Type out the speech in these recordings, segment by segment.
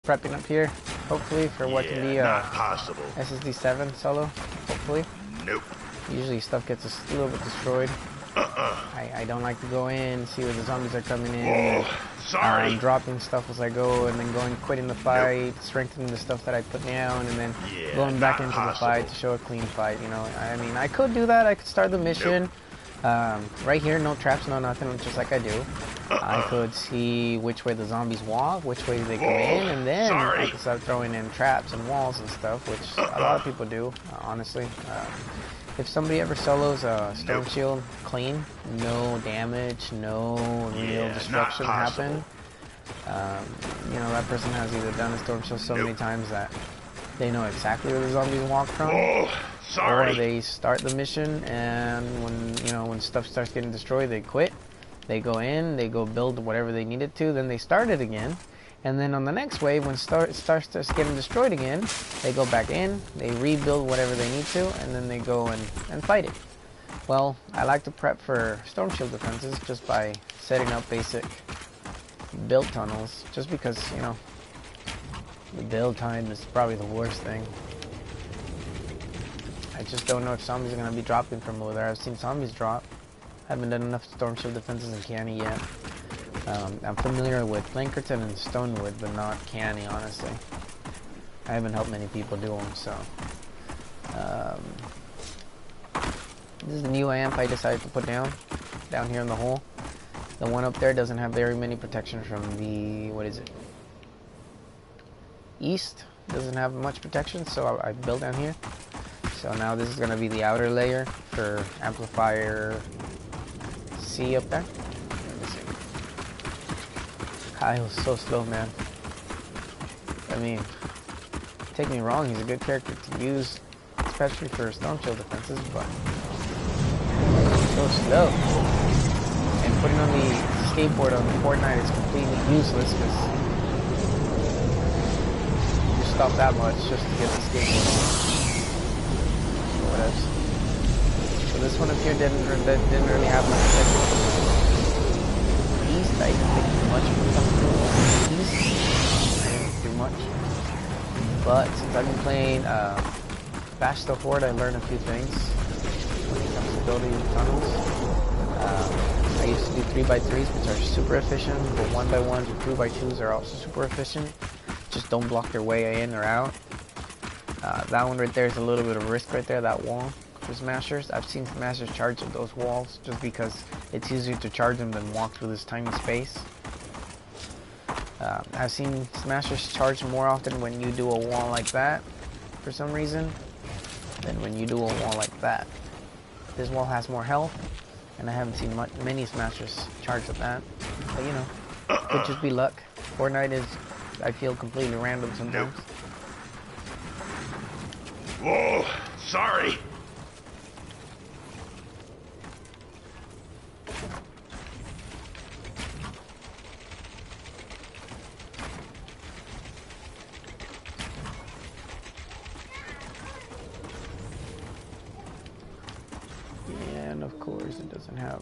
prepping up here, hopefully, for what can be a possible. ssd7 solo, hopefully. Nope. Usually stuff gets a little bit destroyed. I don't like to go in, see where the zombies are coming in. Sorry. I'm dropping stuff as I go, and then quitting the fight, strengthening the stuff that I put down, and then going back into the fight to show a clean fight, you know. I mean, I could do that. I could start the mission. Right here, no traps, no nothing, just like I do. I could see which way the zombies walk, which way they come in, and then I could start throwing in traps and walls and stuff, which a lot of people do, honestly. If somebody ever solos a storm shield clean, no damage, no real destruction happen, you know, that person has either done a storm shield so many times that they know exactly where the zombies walk from, or they start the mission and when stuff starts getting destroyed, they quit. They go in, they go build whatever they needed to, then they start it again. And then on the next wave, when it starts getting destroyed again, they go back in, they rebuild whatever they need to, and then they go and fight it. Well, I like to prep for storm shield defenses just by setting up basic build tunnels, just because, you know, the build time is probably the worst thing. I just don't know if zombies are going to be dropping from over there. I've seen zombies drop. I haven't done enough storm shield defenses in Canny yet. I'm familiar with Plankerton and Stonewood, but not Canny, honestly. I haven't helped many people do them, so. This is the new amp I decided to put down here in the hole. The one up there doesn't have very many protection from the, what is it? East doesn't have much protection, so I built down here. So now this is going to be the outer layer for amplifier C up there. Kyle's so slow, man. I mean, take me wrong, he's a good character to use, especially for storm shield defenses, but so slow. And putting on the skateboard on Fortnite is completely useless because you stop that much just to get the skateboard on. Whatever. So this one up here didn't really have much protection. East, I didn't think much would come through. East, I didn't do much. But since I've been playing Bash the Horde, I learned a few things when it comes to building tunnels. I used to do 3x3s, which are super efficient, but 1x1s or 2x2s are also super efficient. Just don't block their way in or out. That one right there is a little bit of risk right there, that wall. For smashers, I've seen smashers charge at those walls just because it's easier to charge them than walk through this tiny space. I've seen smashers charge more often when you do a wall like that for some reason than when you do a wall like that. This wall has more health, and I haven't seen many smashers charge at that. But you know, it could just be luck. Fortnite is, I feel, completely random sometimes. Whoa, sorry. And of course it doesn't have.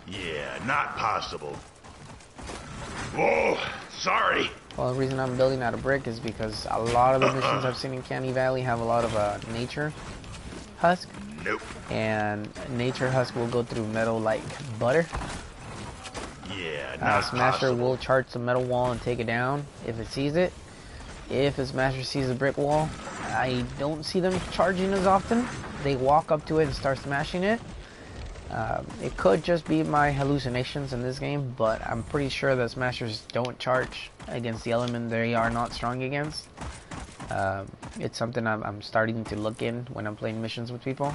Yeah, not possible. Whoa, sorry. Well, the reason I'm building out of brick is because a lot of the missions I've seen in Canny Valley have a lot of nature husk. Nope. And nature husk will go through metal like butter. Yeah, not Smasher will charge the metal wall and take it down if it sees it. If a Smasher sees a brick wall, I don't see them charging as often. They walk up to it and start smashing it. It could just be my hallucinations in this game, but I'm pretty sure that Smashers don't charge against the element they are not strong against. It's something I'm starting to look in when I'm playing missions with people.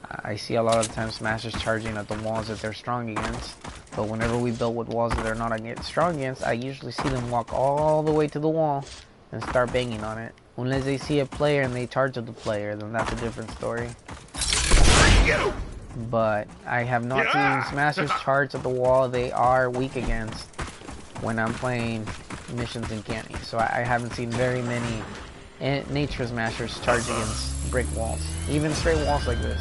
I see a lot of the time Smashers charging at the walls that they're strong against, but whenever we build with walls that they're not strong against, I usually see them walk all the way to the wall and start banging on it. Unless they see a player and they charge at the player, then that's a different story. But I have not seen Smashers charge at the wall they are weak against when I'm playing missions in Canny. So I haven't seen very many nature smashers charge against brick walls, even straight walls like this.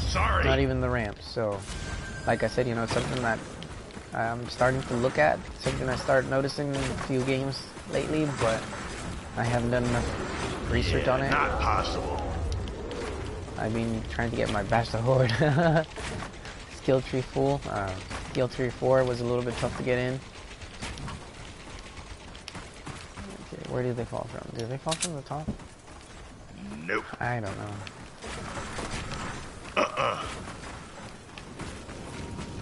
Sorry. Not even the ramps. So, like I said, you know, it's something that I'm starting to look at. Something I started noticing in a few games lately, but I haven't done enough research on it. Not possible. I've been trying to get my bachelor horde skill tree full. Skill tree 4 was a little bit tough to get in. Okay, where do they fall from? Do they fall from the top? Nope. I don't know.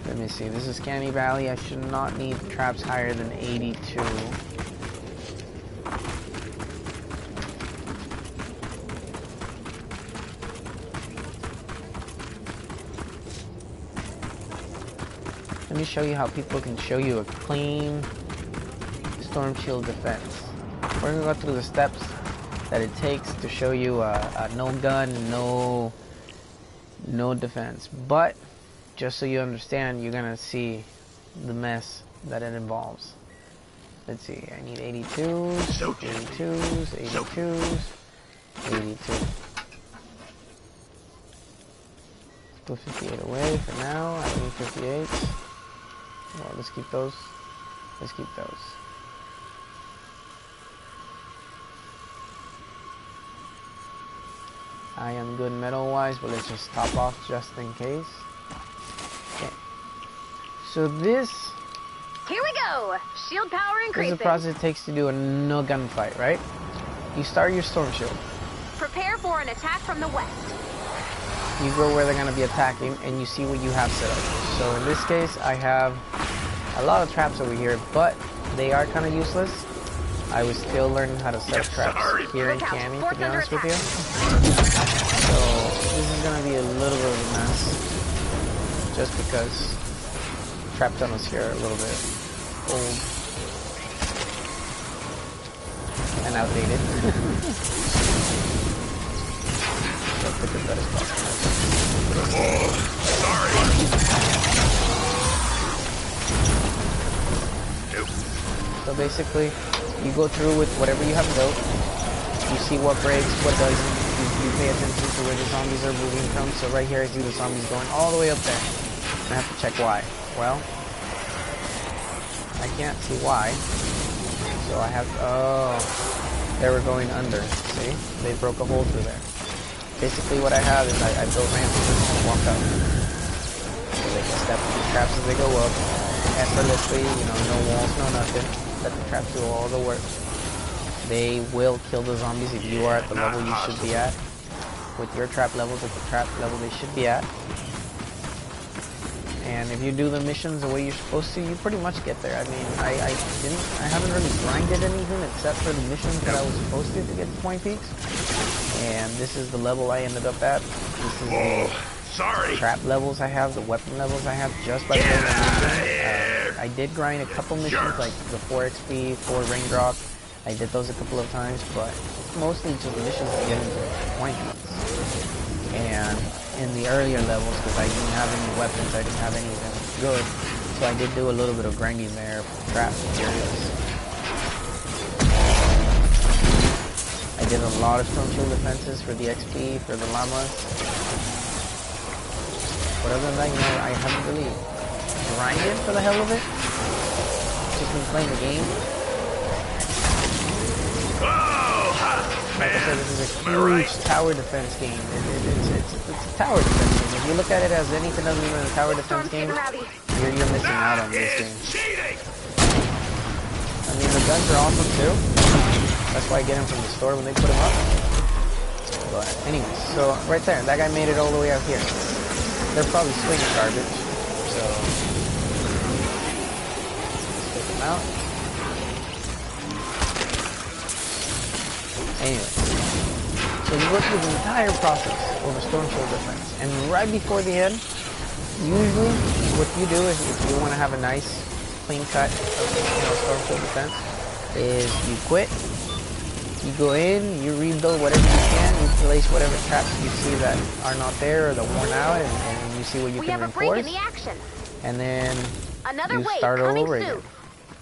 Let me see. This is Canny Valley. I should not need traps higher than 82. Let me show you how people can show you a clean storm shield defense. We're gonna go through the steps that it takes to show you a no gun, no defense. But just so you understand, you're gonna see the mess that it involves. Let's see. I need 82s, 82s, 82s, 82. Let's put 58 away for now. I need 58. Well, let's keep those. Let's keep those. I am good metal-wise, but let's just top off just in case. Okay. So this... Here we go! Shield power increasing. This is the process it takes to do a no gunfight, right? You start your storm shield. Prepare for an attack from the west. You go where they're going to be attacking, and you see what you have set up. So in this case, I have a lot of traps over here, but they are kind of useless. I was still learning how to set traps here in Canny, to be honest with you. So this is going to be a little bit of a mess, just because trap tunnels here are a little bit old and outdated. So pick as best as possible. Sorry. So basically, you go through with whatever you have built. You see what breaks, what doesn't. You pay attention to where the zombies are moving from. So right here, I see the zombies going all the way up there. And I have to check why. Well, I can't see why. So I have to, oh, they were going under. See? They broke a hole through there. Basically what I have is I built ramps and walk up. So they can step on the traps as they go up. Effortlessly, you know, no walls, no nothing. Let the traps do all the work. They will kill the zombies if you are at the level you should be at. With your trap levels at the trap level they should be at. And if you do the missions the way you're supposed to, you pretty much get there. I mean, I haven't really grinded anything except for the missions that I was supposed to get the point peaks. And this is the level I ended up at. This is the trap levels I have, the weapon levels I have just by doing the missions. I did grind a couple missions like the 4 XP, 4 ring drop. I did those a couple of times, but mostly just missions to get into point peaks. And in the earlier levels, because I didn't have any weapons, I didn't have anything good, so I did do a little bit of grinding there for trap materials. I did a lot of storm shield defenses for the XP, for the llamas. But other than that, you know, I haven't really grinded for the hell of it. Just been playing the game. Like I said, this is a huge tower defense game. It's a tower defense game. If you look at it as anything other than a tower defense game, you're missing out on this game. I mean, the guns are awesome too. That's why I get them from the store when they put them up. But anyways, so right there, that guy made it all the way out here. They're probably swinging garbage. So let's take them out. Anyway, so you go through the entire process of a storm shield defense, and right before the end, usually what you do is, if you want to have a nice clean cut of, you know, storm shield defense, is you quit, you go in, you rebuild whatever you can, you place whatever traps you see that are not there or that worn out, and you see what you can reinforce, and then you start all over again.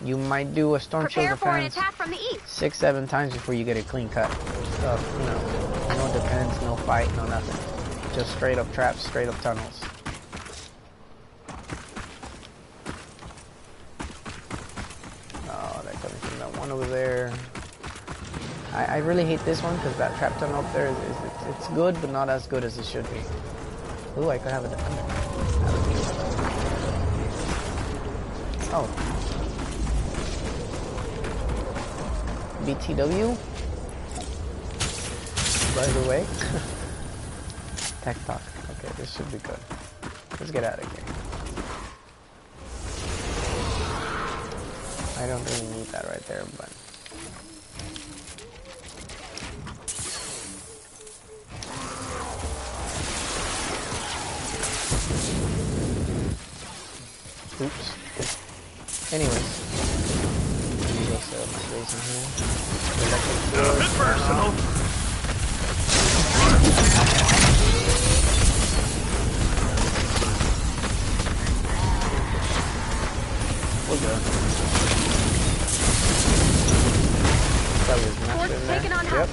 You might do a storm shield defense 6-7 times before you get a clean cut. So, you know, no defense, no fight, no nothing. Just straight up traps, straight up tunnels. Oh, they're coming from that one over there. I really hate this one because that trap tunnel up there it's good, but not as good as it should be. Ooh, I could have a defender. Oh. BTW? By the way. Tech talk. Okay, this should be good. Let's get out of here. I don't really need that right there, but... Oops. Anyways. Let me go set up my base in here. Nothing personal. We'll go. Probably his master in there. Taking on Yep. house.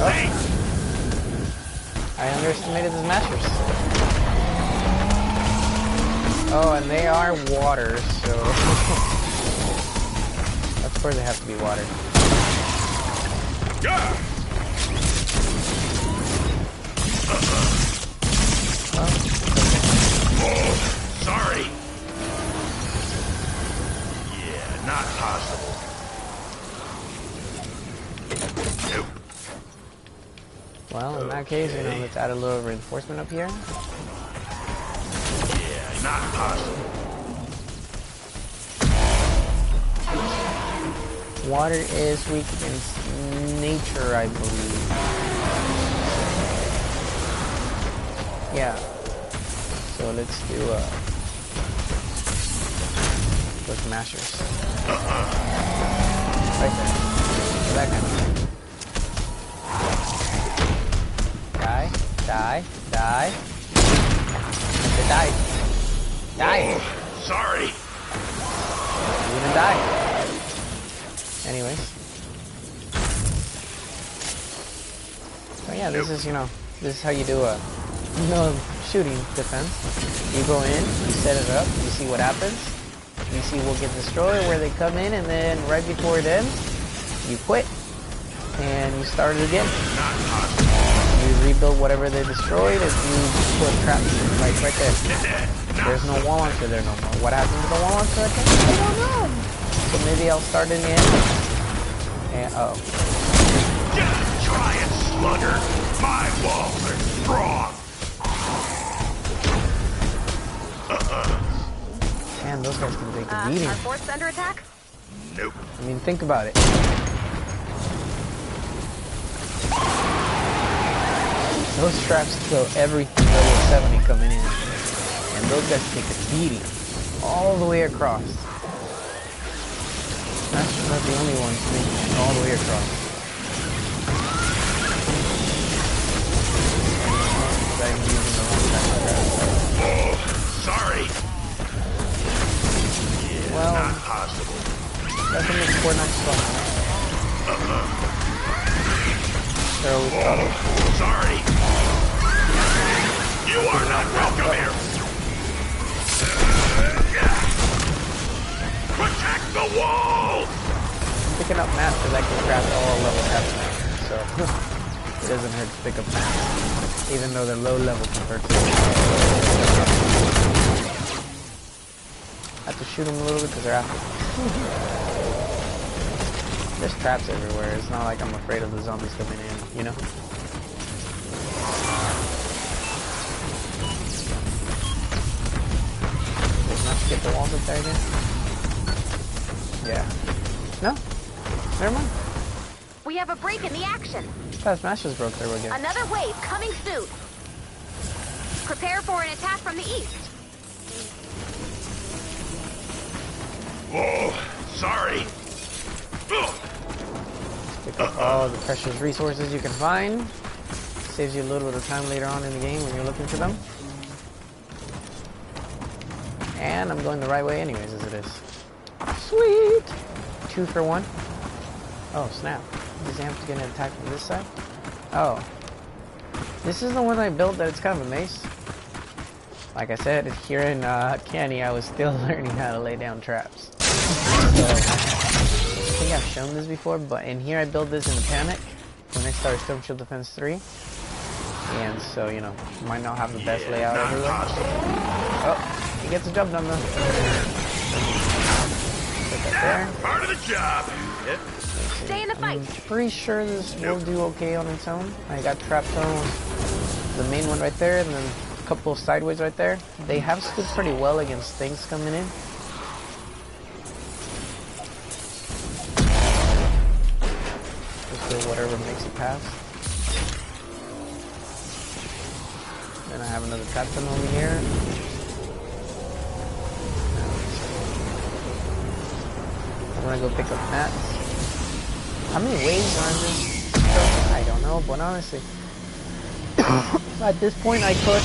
Oh. I underestimated his masters. Oh, and they are water, so... Of course they have to be water. Yeah. Oh, sorry. Yeah, not possible. Nope. Well, in that case, you know, let's add a little reinforcement up here. Yeah, not possible. Water is weak against nature, I believe. Yeah. So let's do those mashers. Right there. That kind of thing. Die, die, die. Okay, die. Die. Oh, sorry. You're gonna die. Anyways. So yeah, this is, you know, this is how you do a shooting defense. You go in, you set it up, you see what happens. You see what gets destroyed, where they come in, and then right before it ends, you quit. And you start it again. You rebuild whatever they destroyed, and you put traps like right there. There's no wall launcher there no more. What happened to the wall launcher? I don't know. So maybe I'll start in the end. And Just try it, slugger. My walls are strong. man, those guys can take a beating. Our fort's under attack? Nope. I mean, think about it. Those traps kill everything level 70 coming in. And those guys take a beating all the way across. That's not the only ones making it all the way across. I'm using the wrong type of trap. Oh, sorry. Yeah, Well, not possible. that's what makes Fortnite fun. They're always trouble. Sorry. You are not welcome here. Protect the wall! I'm picking up maps because I can craft all level traps now. So, it doesn't hurt to pick up maps. Even though they're low level compared to... I have to shoot them a little bit because they're after me. There's traps everywhere. It's not like I'm afraid of the zombies coming in, you know? Did not skip the walls up there again? Yeah. No? Never mind. We have a break in the action. That smash just broke there again. Another wave coming soon. Prepare for an attack from the east. Oh, sorry. Pick up all the precious resources you can find. Saves you a little bit of time later on in the game when you're looking for them. And I'm going the right way anyways, as it is. Sweet! 2 for 1. Oh, snap. Does he have to get an attack from this side? Oh. This is the one I built that it's kind of a maze. Like I said, here in Canny, I was still learning how to lay down traps. So, I think I've shown this before, but in here I built this in a panic when I started Storm Shield Defense 3. And so, you know, might not have the best layout everywhere. Oh, he gets a job done though. Put that there. Part of the job. Yep. Stay in the fight. I'm pretty sure this will do okay on its own. I got trap tunnels, the main one right there, and then a couple of sideways right there. They have stood pretty well against things coming in. Just do whatever makes it pass. Then I have another trap tunnel over here. I'm gonna go pick up mats. How many waves are in this? I don't know, but honestly, at this point I could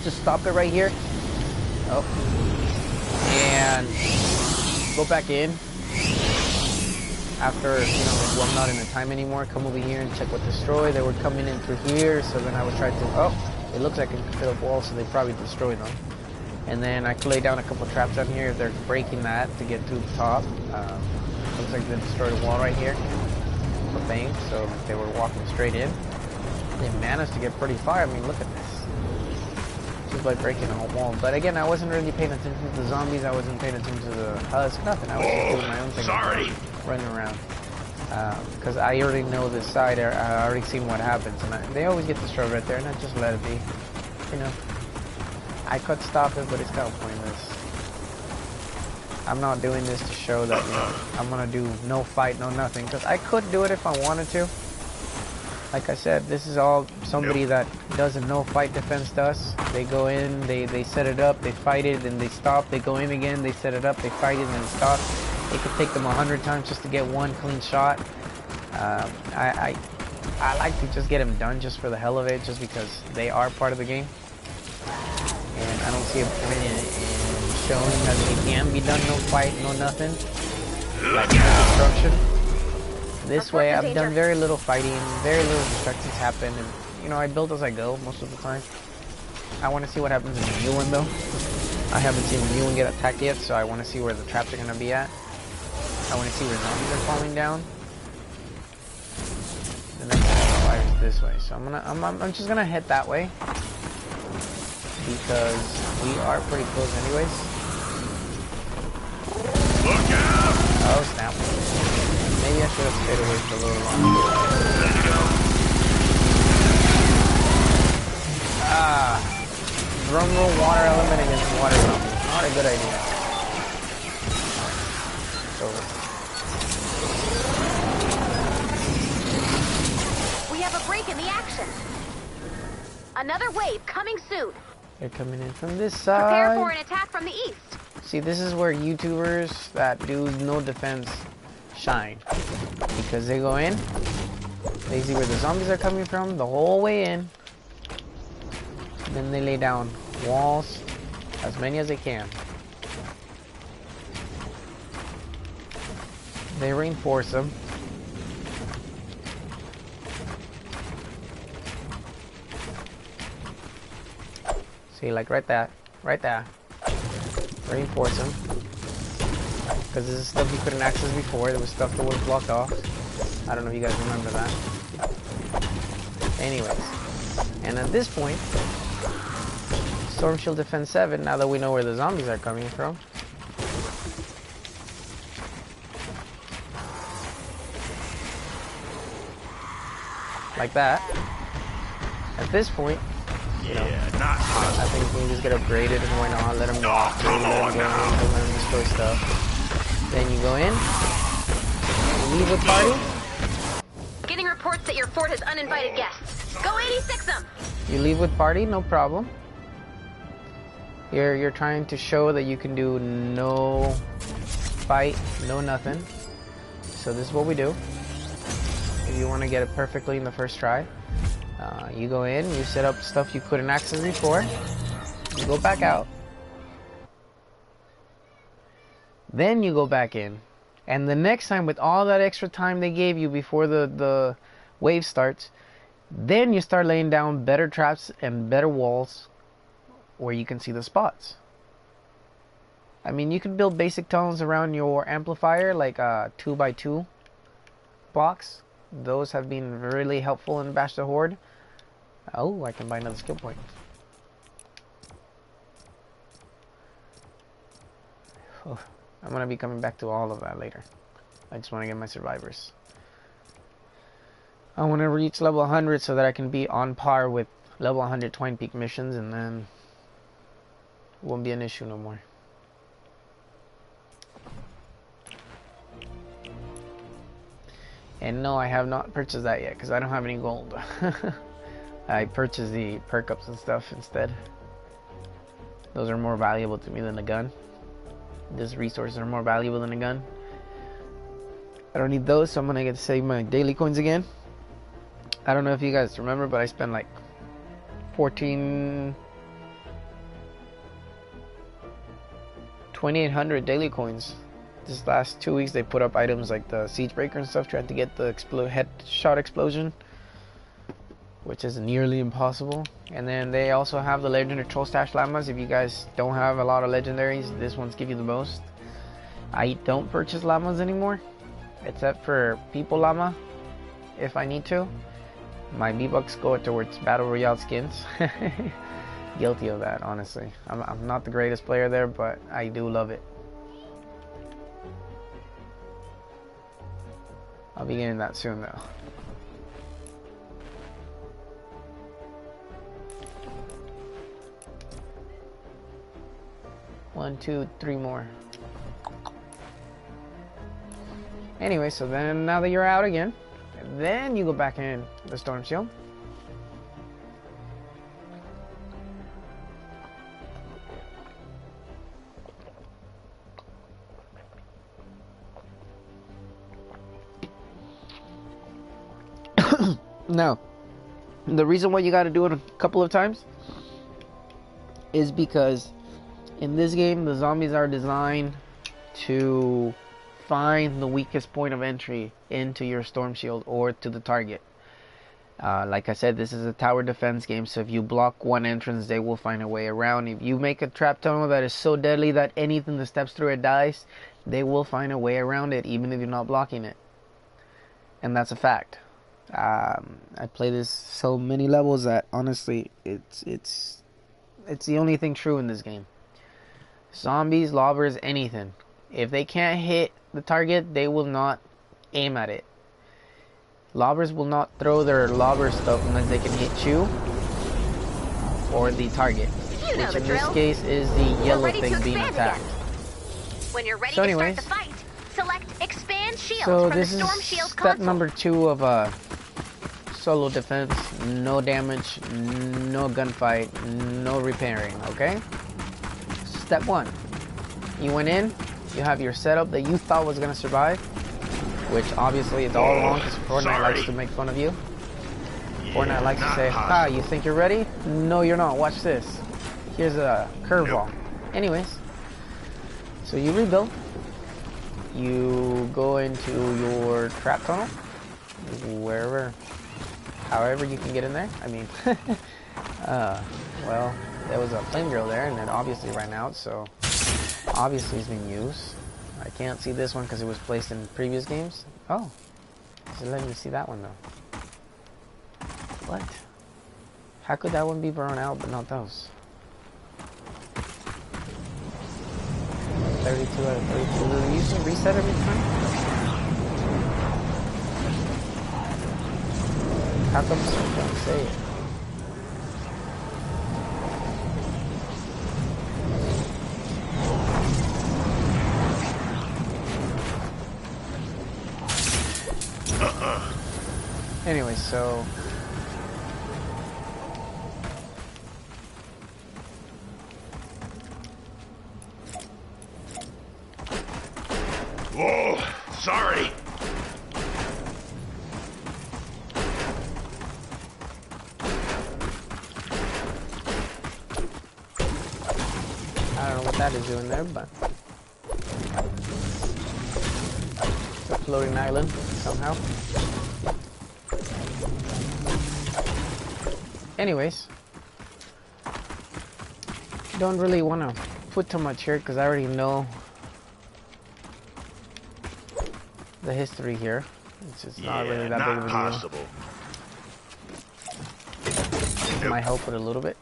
just stop it right here. Oh, and go back in after, you know, well, I'm not in the time anymore. Come over here and check what destroy. They were coming in through here, so then I would try to. Oh, it looks like I can fit up walls, so they probably destroy them. And then I could lay down a couple of traps on here if they're breaking that to get to the top. Looks like they destroyed a wall right here. The thing, so they were walking straight in. They managed to get pretty far. I mean, look at this. Just by breaking a whole wall. But again, I wasn't really paying attention to the zombies. I wasn't paying attention to the husk. Nothing. I was just doing my own thing. Sorry. Running around. Because I already know this side. I already seen what happens. And they always get destroyed right there. And I just let it be. You know. I could stop it, but it's kind of pointless. I'm not doing this to show that, you know, I'm gonna do no fight, no nothing, because I could do it if I wanted to. Like I said, this is all somebody that does a no fight defense does. They go in, they set it up, they fight it, then they stop, they go in again, they set it up, they fight it, and then stop. It could take them 100 times just to get one clean shot. I like to just get them done just for the hell of it, just because they are part of the game. And I don't see a point in showing that they can be done no fight, no nothing, like no destruction. This way I've done very little fighting, very little destructions happen, and you know, I build as I go most of the time. I want to see what happens in the new one though. I haven't seen the new one get attacked yet, so I want to see where the traps are going to be at. I want to see where zombies are falling down. The next fire is this way, so I'm just gonna head that way. Because we are pretty close anyways. Look out! Oh snap. Maybe I should have stayed away for a little longer. Drum roll water element against water element. Not a good idea. It's over. We have a break in the action. Another wave coming soon. They're coming in from this side. Prepare for an attack from the east. See, this is where YouTubers that do no defense shine. Because they go in, they see where the zombies are coming from the whole way in. Then they lay down walls, as many as they can. They reinforce them. See, like right there. Reinforce them. Because this is stuff you couldn't access before. There was stuff that was blocked off. I don't know if you guys remember that. Anyways. And at this point, Storm Shield Defense 7, now that we know where the zombies are coming from. Like that. At this point, you know, I think we can just get upgraded and why not let them walk through, let them go in, let them destroy stuff. Then you go in, leave with party. Getting reports that your fort has uninvited guests. Go 86 them! You leave with party, no problem. You're trying to show that you can do no fight, no nothing. So this is what we do. If you want to get it perfectly in the first try. You go in, you set up stuff you couldn't access before, you go back out, Then you go back in. And the next time, with all that extra time they gave you before the wave starts, then you start laying down better traps and better walls where you can see the spots. I mean, you can build basic tunnels around your amplifier, like 2x2 blocks. Those have been really helpful in Bash the Horde. Oh, I can buy another skill point. Oh, I'm going to be coming back to all of that later. I just want to get my survivors. I want to reach level 100 so that I can be on par with level 100 Twine Peak missions, and then it won't be an issue no more. And no, I have not purchased that yet because I don't have any gold. I purchased the perk ups and stuff instead. Those are more valuable to me than a gun. These resources are more valuable than a gun. I don't need those, so I'm gonna get to save my daily coins again. I don't know if you guys remember, but I spent like 2,800 daily coins. This last 2 weeks they put up items like the siege breaker and stuff, trying to get the headshot explosion, which is nearly impossible. And then they also have the legendary troll stash llamas. If you guys don't have a lot of legendaries, this one's give you the most. I don't purchase llamas anymore, except for people llama if I need to. My V-Bucks go towards battle royale skins. Guilty of that, honestly. I'm not the greatest player there, but I do love it. I'll be getting that soon though. One, two, three more. Anyway, so then now that you're out again, then you go back in the storm shield. Now, the reason why you got to do it a couple of times is because in this game the zombies are designed to find the weakest point of entry into your storm shield or to the target. Like I said, this is a tower defense game, so if you block one entrance, they will find a way around. If you make a trap tunnel that is so deadly that anything that steps through it dies, they will find a way around it, even if you're not blocking it. And that's a fact. I play this so many levels that honestly it's the only thing true in this game. Zombies, lobbers, anything, if they can't hit the target, they will not aim at it. Lobbers will not throw their lobber stuff unless they can hit you or the target, which in this case is the yellow thing being attacked. When you're ready to start the fight, select expand shield so from this the storm is shield step console. number 2 of solo defense. No damage, no gunfight, no repairing. Okay, step 1, you went in, you have your setup that you thought was going to survive, which obviously is all wrong because Fortnite likes to make fun of you. Fortnite likes to say, "Ha, you think you're ready? No, you're not. Watch this. Here's a curveball." Anyways, so you rebuild. You go into your trap tunnel, wherever, however you can get in there. I mean, well, there was a flame drill there, and it obviously ran out, so obviously it's been used. I can't see this one because it was placed in previous games. Oh, so let me see that one though. What? How could that one be burned out but not those? 32 out of 32. Will you usually reset every time? How come someone don't say it? Anyway, so Whoa, sorry. I don't know what that is doing there, but floating island somehow. Anyways, don't really want to put too much here because I already know the history here. It's just not really that big of a deal. Possible. It might help it a little bit.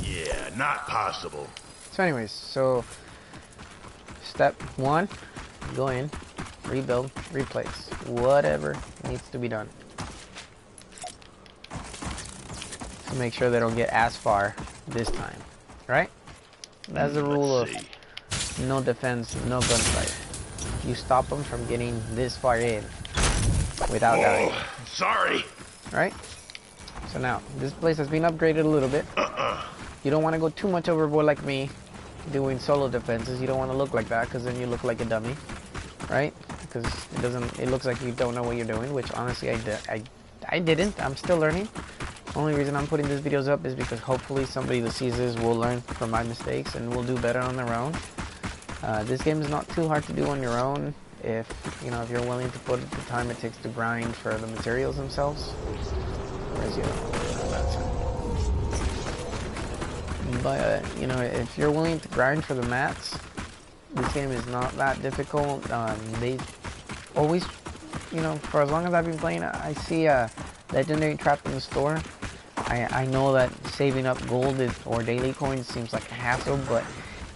Yeah, not possible. So anyways, so step 1, go in, rebuild, replace, whatever needs to be done to make sure they don't get as far this time, right? That's the rule of no defense, no gunfight. You stop them from getting this far in without dying. Sorry. Right? So now, this place has been upgraded a little bit. You don't want to go too much overboard like me, doing solo defenses. You don't want to look like that, because then you look like a dummy, right? Because it looks like you don't know what you're doing, which honestly I didn't. I'm still learning. Only reason I'm putting these videos up is because hopefully somebody that sees this will learn from my mistakes and will do better on their own. This game is not too hard to do on your own if you're willing to put the time it takes to grind for the materials themselves. Whereas, but if you're willing to grind for the mats, this game is not that difficult. They always, for as long as I've been playing, I see a legendary trap in the store. I know that saving up gold or daily coins seems like a hassle, but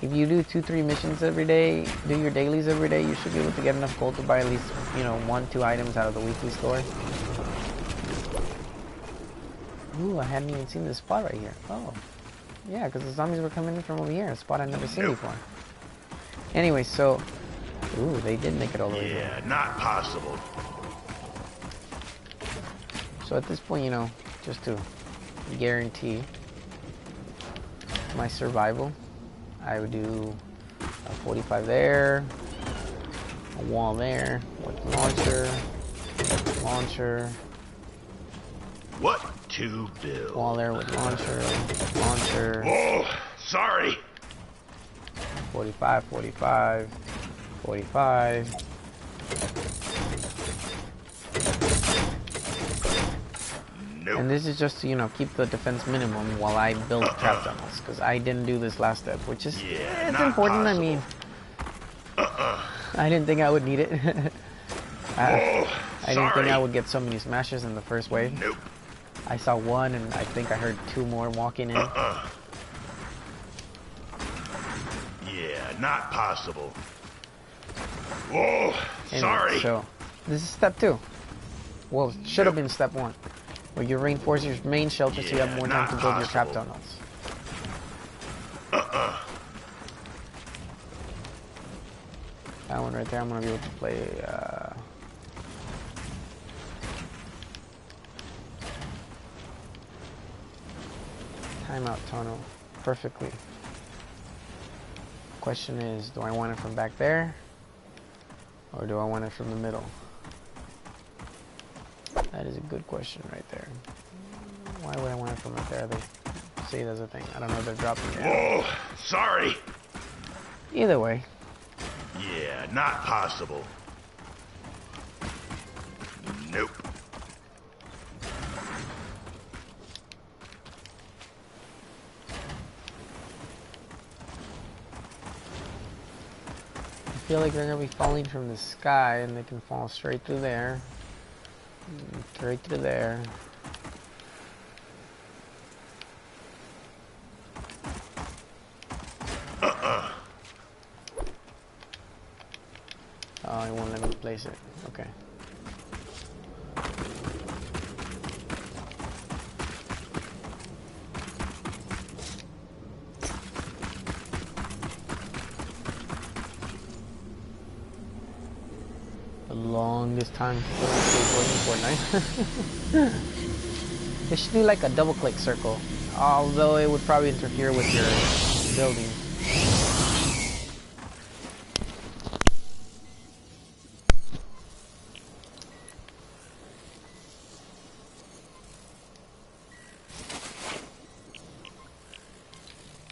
if you do 2-3 missions every day, do your dailies every day, you should be able to get enough gold to buy at least 1-2 items out of the weekly store. Ooh, I hadn't even seen this spot right here. Oh, yeah, because the zombies were coming in from over here, a spot I've never seen before. Anyway, so, ooh, they did make it all the way there. Yeah, not possible. So at this point, just to guarantee my survival, I would do a 45 there, a wall there with launcher. What to build? Wall there with launcher. Oh, sorry. 45. Nope. And this is just to, keep the defense minimum while I build trap tunnels, because I didn't do this last step, which is it's important. Possible. I mean, I didn't think I would need it. I didn't think I would get so many smashes in the first wave. Nope. I saw one, and I think I heard 2 more walking in. Yeah, not possible. Whoa, sorry. So, this is step 2. Well, it should have been step 1. Where you reinforce your main shelter so you have more time to build your trap tunnels. That one right there, I'm going to be able to play... timeout tunnel perfectly. Question is, do I want it from back there? Or do I want it from the middle? That is a good question right there. Why would I want it from right there? They say there's a thing. I don't know if they're dropping it. Whoa, sorry. Either way. Yeah, not possible. Nope. I feel like they're going to be falling from the sky and they can fall straight through there. Straight through there. Oh, it won't let me place it. Okay. The longest time skateboarding Fortnite. They should do like a double click circle, although it would probably interfere with your building.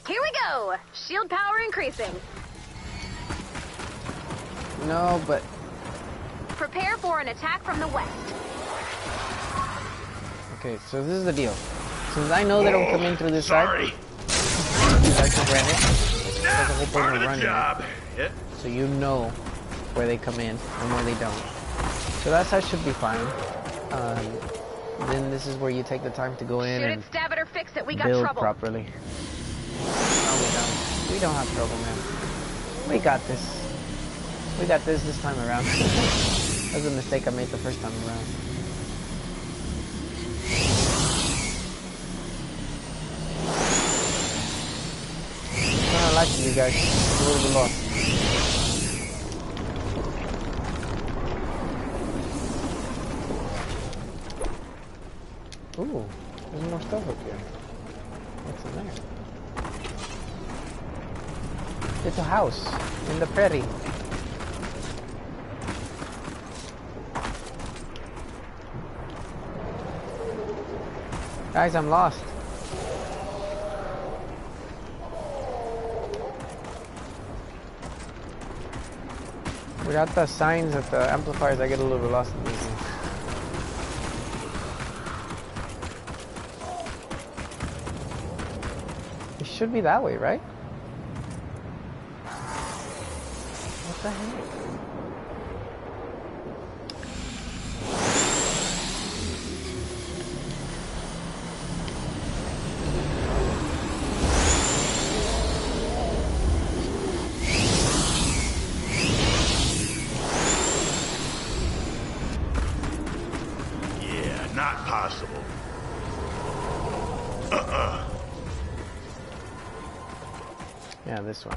Here we go! Shield power increasing. No, but... Prepare for an attack from the west. Okay, so this is the deal. Since I know they don't come in through this side, that's a granite. That's the whole point of running it. So you know where they come in and where they don't. So that side should be fine. Then this is where you take the time to go in and stab it or fix it. We got build trouble. properly. No, we don't. We don't have trouble, man. We got this. We got this time around. That's a mistake I made the first time around. I like you guys. It's a little bit lost. Ooh, there's more stuff up here. What's in there? It's a house in the prairie. Guys, I'm lost. Without the signs at the amplifiers, I get a little bit lost in these things. It should be that way, right? What the heck? Not possible. Yeah, this one.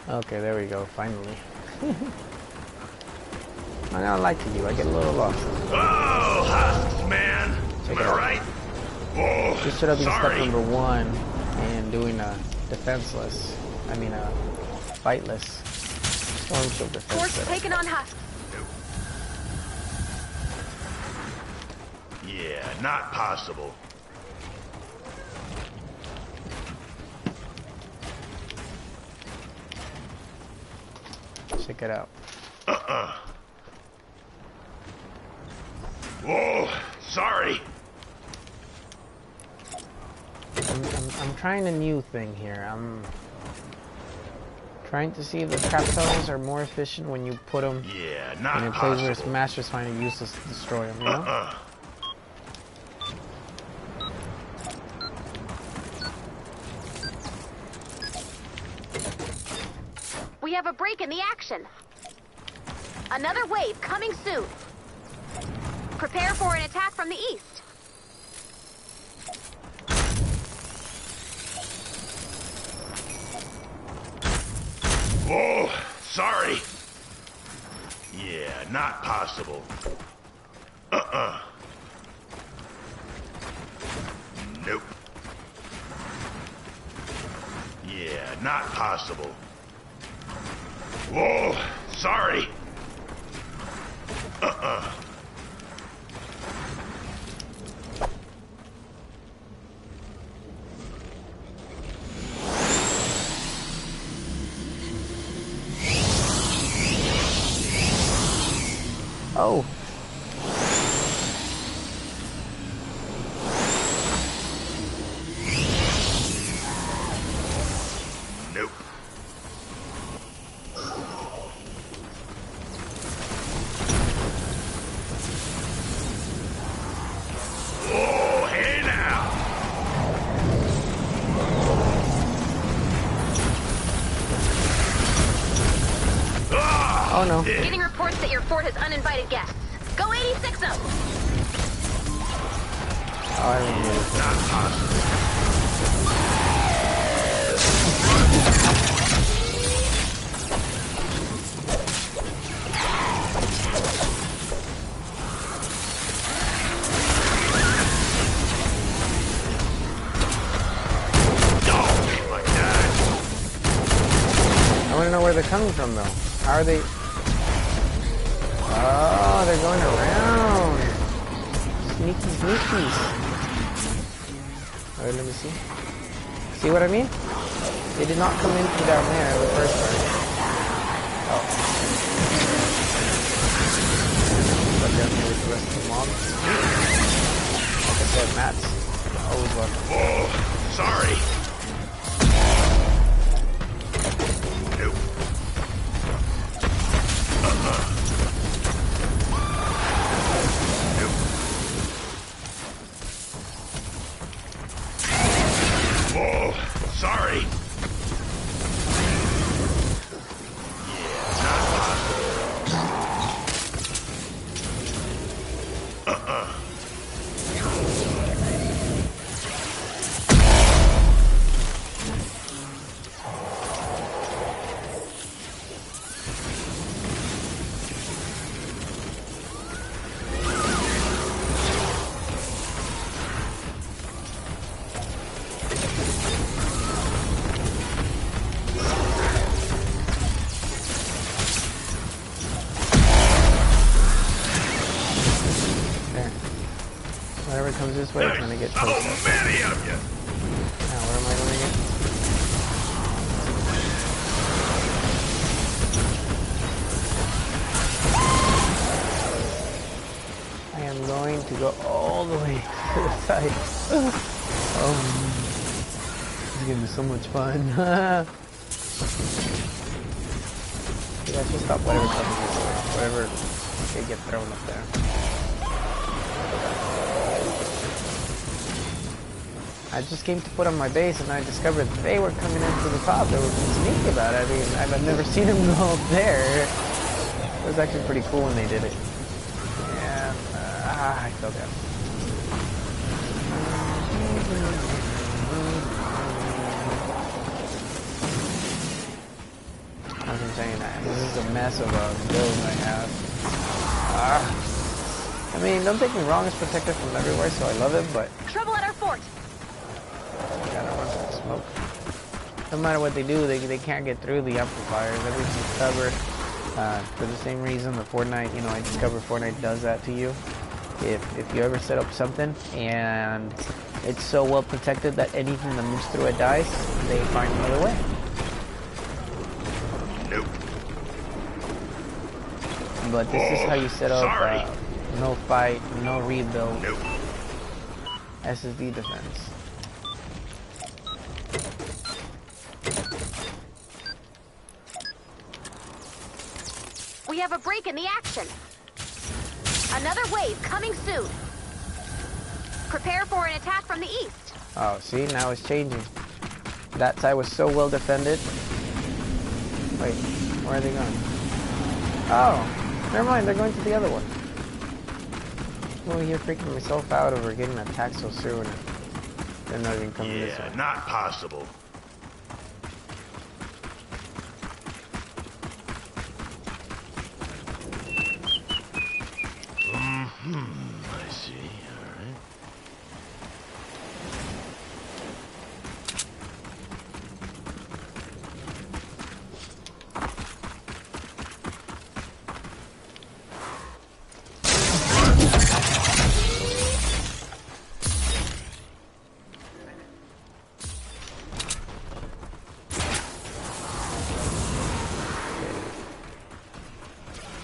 Okay, there we go, finally. I don't like you, I get a little lost. Oh, husks, man. Check Am it I out. right? Oh, This should have been sorry. step number 1 and doing a defenseless, fightless storm shield defense Force setup. taken on husks. Yeah, not possible. Check it out. Whoa, sorry. I'm trying a new thing here. I'm trying to see if the trap tunnels are more efficient when you put them Yeah, not in a place where possible. Smash is finding it useless to destroy them, you know? We have a break in the action. Another wave coming soon. Prepare for an attack from the east. Whoa, sorry. Yeah, not possible. Nope. Yeah, not possible. Whoa, sorry. Oh! Nope. Oh, hey now. Oh no. Getting reports that your fort has uninvited guests. Go 86 them. Oh, I don't know. Not possible. Oh, my God. I want to know where they're coming from, though. How are they? Oh, they're going around. Sneaky sneakies. Alright, let me see. See what I mean? They did not come in from down there the first part. Oh. But down here with the rest of the mobs. Like I said, mats. Always welcome. Oh, sorry. Nope. Nope. Oh, sorry. Whatever comes this way, it's gonna get toasted. So many of you. Now, where am I doing it? I am going to go all the way to the side. Oh, this is gonna be so much fun. Yeah, just stop whatever comes this way. Whatever they get thrown up there. I just came to put on my base and I discovered they were coming in from the top. They were being sneaky about it. I mean, I've never seen them go up there. It was actually pretty cool when they did it. And, I fell down. I was saying that. This is a mess of a build I have. I mean, don't take me wrong, it's protected from everywhere, so I love it, but... Trouble at our fort! Gotta run for the smoke. No matter what they do, they can't get through the amplifiers. Everything's covered. For the same reason the Fortnite, you know, I discovered Fortnite does that to you. If you ever set up something and it's so well protected that anything that moves through it dies, they find another way. Nope. But this is how you set up no fight, no rebuild, Nope. SSD defense. We have a break in the action. Another wave coming soon. Prepare for an attack from the east. Oh, see, now it's changing. That side was so well defended. Wait, where are they going? Oh, never mind, they're going to the other one. I'm over here freaking myself out over getting attacked so soon. They're not even coming this way. Yeah, not possible. I see. All right.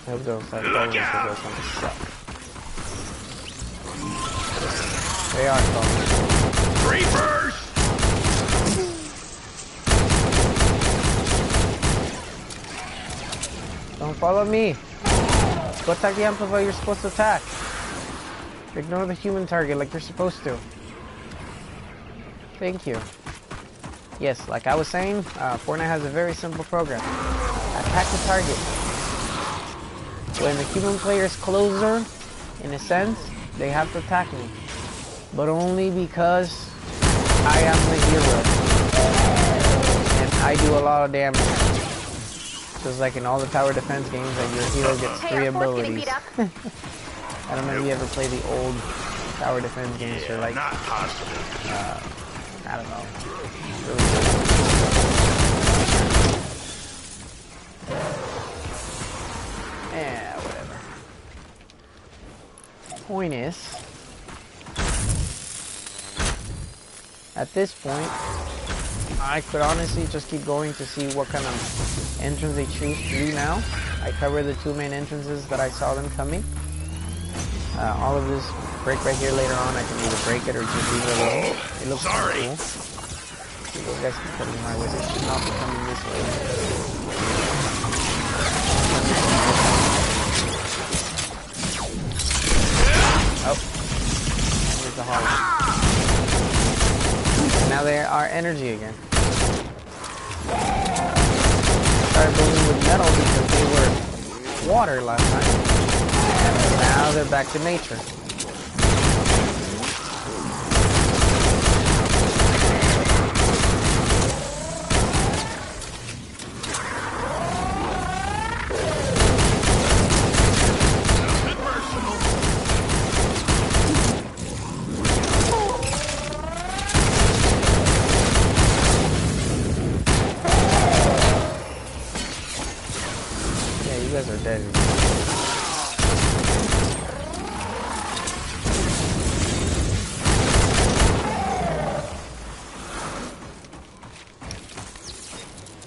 I hope they'll start following because those ones suck. They are following. Reapers! Don't follow me. Go attack the amplifier you're supposed to attack. Ignore the human target like you're supposed to. Thank you. Yes, like I was saying, Fortnite has a very simple program. Attack the target. When the human player is closer, in a sense, they have to attack me. But only because I am the hero. And I do a lot of damage. Just like in all the tower defense games that your hero gets 3 abilities. I don't know if you ever play the old tower defense games or like... Not possible. I don't know. Yeah, whatever. Point is, I at this point, I could honestly just keep going to see what kind of entrance they choose to do now. I covered the 2 main entrances that I saw them coming. All of this break right here later on, I can either break it or just leave it alone. It looks pretty cool. See, those guys keep coming my way. They should not be coming this way. Oh. Here's the hollow. Now they are energy again. Started building with metal because they were water last time. And now they're back to nature. You guys are dead.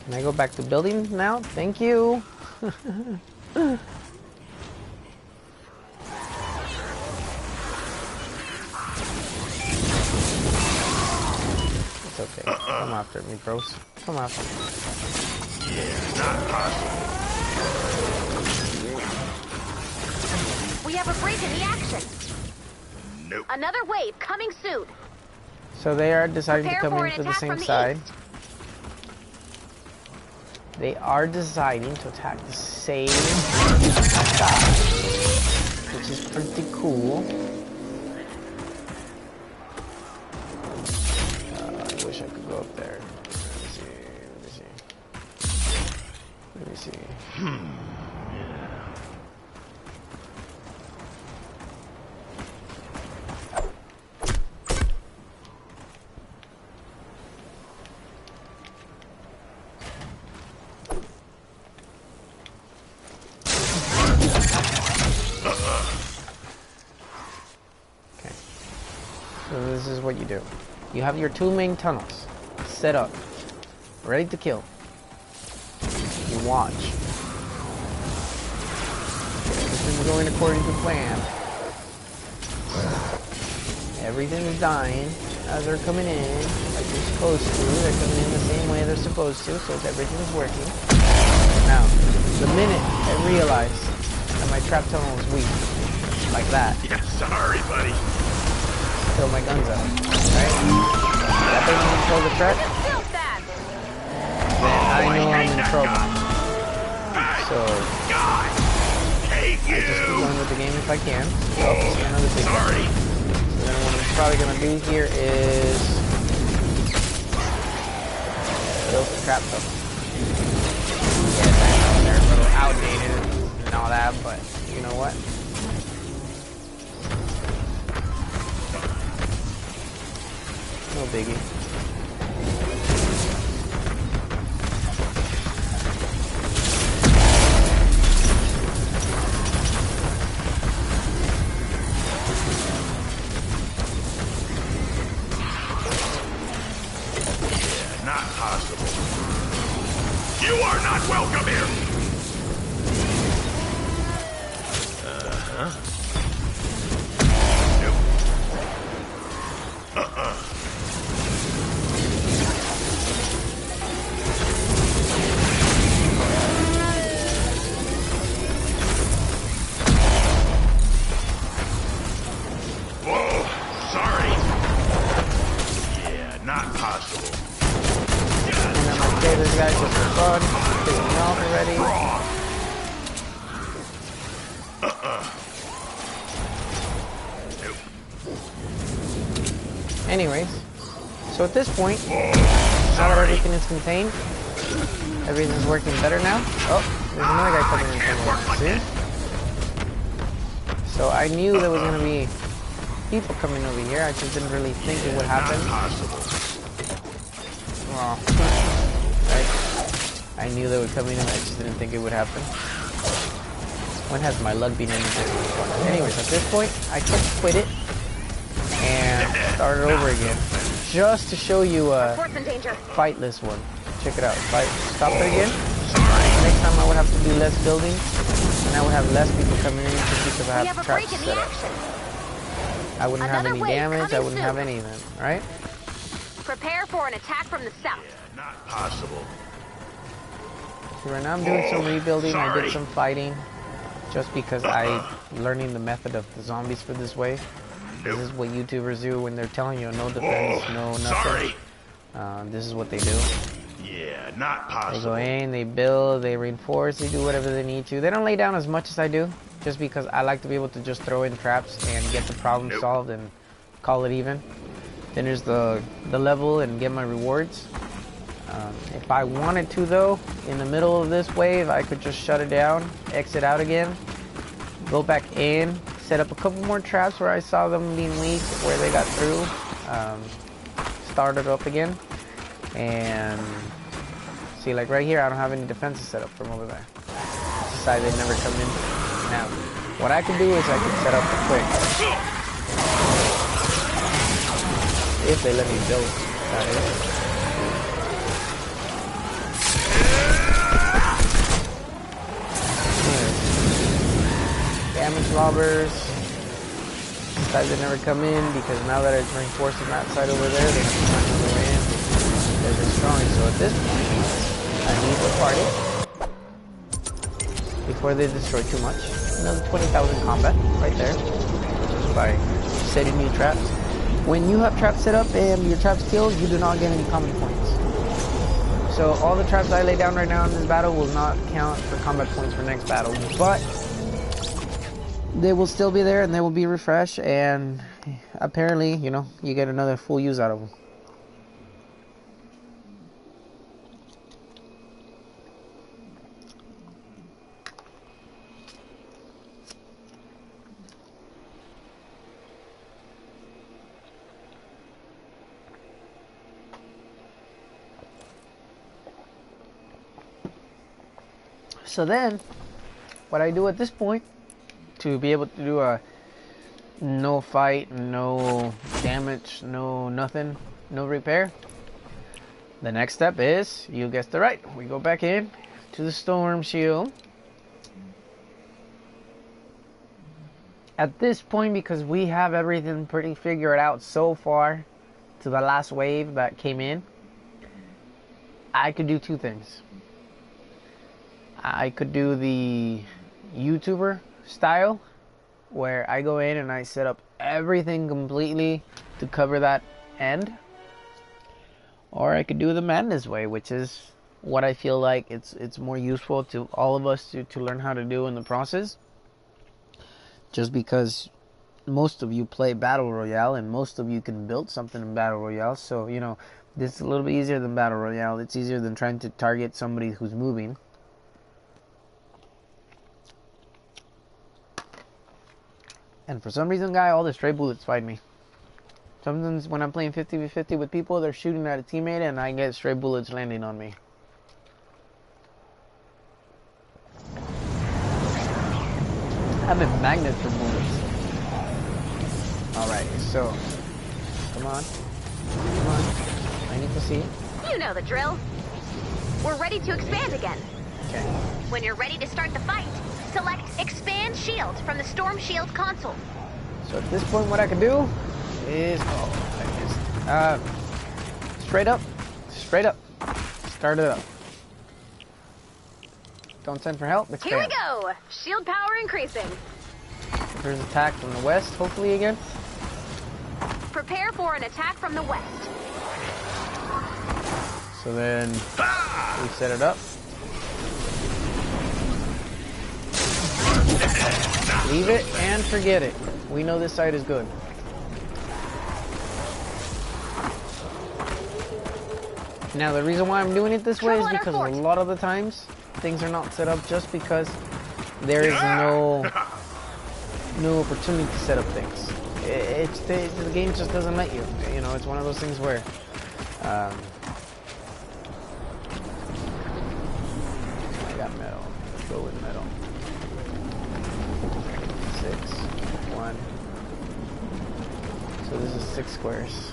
Can I go back to building now? Thank you. It's okay. Come after me, bros. Come after me. Yeah, not possible. We have a break in the action. Nope. Another wave coming soon. So they are deciding Prepare to come for in an for the attack same from the side. east. They are deciding to attack the same side, which is pretty cool. I wish I could go up there. Let me see. So this is what you do. You have your 2 main tunnels set up, ready to kill. You watch. Everything's going according to plan. Everything's dying as they're coming in, like they're supposed to. They're coming in the same way they're supposed to, so everything's working. Now, the minute I realize that my trap tunnel is weak, like that. Yeah, sorry, buddy. Throw my guns out, right? That doesn't control the threat, then I know I'm in trouble. So, I just keep going with the game if I can. Oh, see another big sorry. So then what I'm probably gonna do here is build the trap tunnel. Yes, I know they're a little outdated and all that, but you know what? No biggie. Yeah, not possible. You are not welcome here. This guy's just for fun, pissing me off already. Anyways, so at this point, now that everything is contained, everything's working better now. Oh, there's another guy coming in from over. See? So I knew there was going to be people coming over here. I just didn't really think it would happen. Well, right? I knew they would come in, and I just didn't think it would happen. When has my luck been any different? Anyways, at this point, I just quit it and started over again. just to show you a Reports in danger. fightless one. Check it out. If I stop it again, next time I would have to do less building, and I would have less people coming in just because I have traps set up. I wouldn't have any damage, I wouldn't have anything, right? Prepare for an attack from the south. Yeah, not possible. So right now I'm doing some rebuilding, I sorry. did some fighting, just because I'm learning the method of the zombies for this wave. This is what YouTubers do when they're telling you no defense, no nothing. Sorry. This is what they do. Yeah, not They possible. go in, they build, they reinforce, they do whatever they need to. They don't lay down as much as I do, just because I like to be able to just throw in traps and get the problem solved and call it even. Then there's the level and get my rewards. If I wanted to though, in the middle of this wave, I could just shut it down, exit out again, go back in, set up a couple more traps where I saw them being weak, where they got through, start it up again, and see, like right here, I don't have any defenses set up from over there. Decide they never come in. Now, what I can do is I can set up a quick, if they let me build. That is. Damage lobbers. Decide they never come in because now that it's reinforcing that side over there, they have to find another way in. They're destroying. So at this point, I need the party before they destroy too much. Another 20,000 combat right there, just by setting new traps. When you have traps set up and your traps killed, you do not get any combat points. So all the traps I lay down right now in this battle will not count for combat points for next battle, but they will still be there and they will be refreshed, and apparently, you know, you get another full use out of them. So then, what I do at this point, to be able to do a no fight, no damage, no nothing, no repair, the next step is, you guessed it right, we go back in to the storm shield. At this point, because we have everything pretty figured out so far to the last wave that came in, I could do two things. I could do the YouTuber style, where I go in and I set up everything completely to cover that end, or I could do the madness way, which is what I feel like it's more useful to all of us to learn how to do in the process, just because most of you play Battle Royale and most of you can build something in Battle Royale, so you know this is a little bit easier than Battle Royale. It's easier than trying to target somebody who's moving. And for some reason, guy, all the stray bullets fight me. Sometimes when I'm playing 50v50 with people, they're shooting at a teammate and I get stray bullets landing on me. I'm a magnet for bullets. Alright, so, come on. Come on. I need to see it. You know the drill. We're ready to expand again. Okay. When you're ready to start the fight, select Expand Shield from the Storm Shield console. So at this point, what I can do is, straight up, start it up. Don't send for help, expand. Here we go! Shield power increasing. There's attack from the west, hopefully again. Prepare for an attack from the west. So then, we set it up. Leave it and forget it. We know this side is good. Now the reason why I'm doing it this way is because a lot of the times things are not set up just because there is no opportunity to set up things. The game just doesn't let you. You know, it's one of those things where I got metal. Let's go with metal. 6, 1. So this is 6 squares.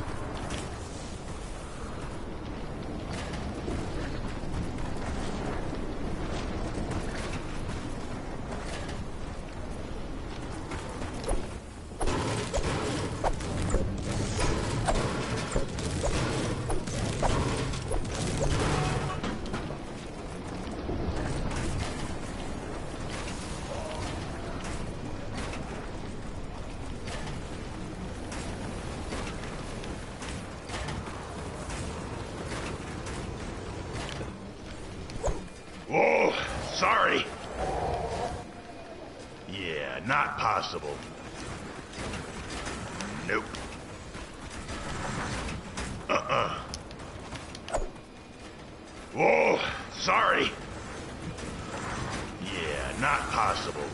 sorry. Yeah, not possible. Nope. Whoa, sorry. Yeah, not possible.